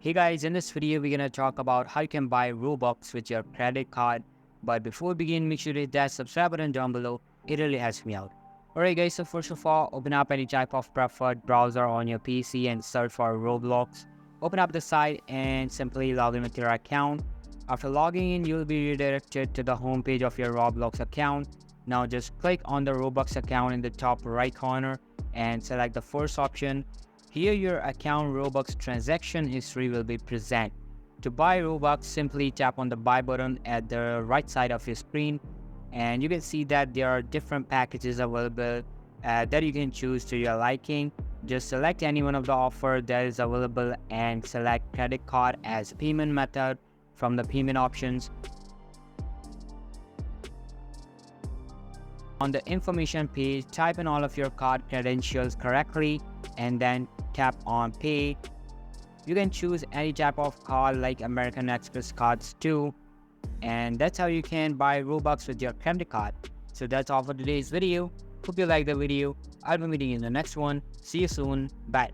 Hey guys, in this video we're gonna talk about how you can buy Robux with your credit card. But before we begin, make sure to hit that subscribe button down below. It really helps me out. Alright guys, so first of all, open up any type of preferred browser on your PC and search for Roblox. Open up the site and simply log in with your account. After logging in, you'll be redirected to the home page of your Roblox account. Now just click on the Robux account in the top right corner and select the first option. Here your account Robux transaction history will be present. To buy Robux, simply tap on the buy button at the right side of your screen and you can see that there are different packages available that you can choose to your liking. Just select any one of the offer that is available and select credit card as payment method from the payment options. On the information page, type in all of your card credentials correctly and then tap on pay. You can choose any type of card like American Express cards too, and that's how you can buy Robux with your credit card. So that's all for today's video. Hope you liked the video. I'll be meeting you in the next one. See you soon. Bye.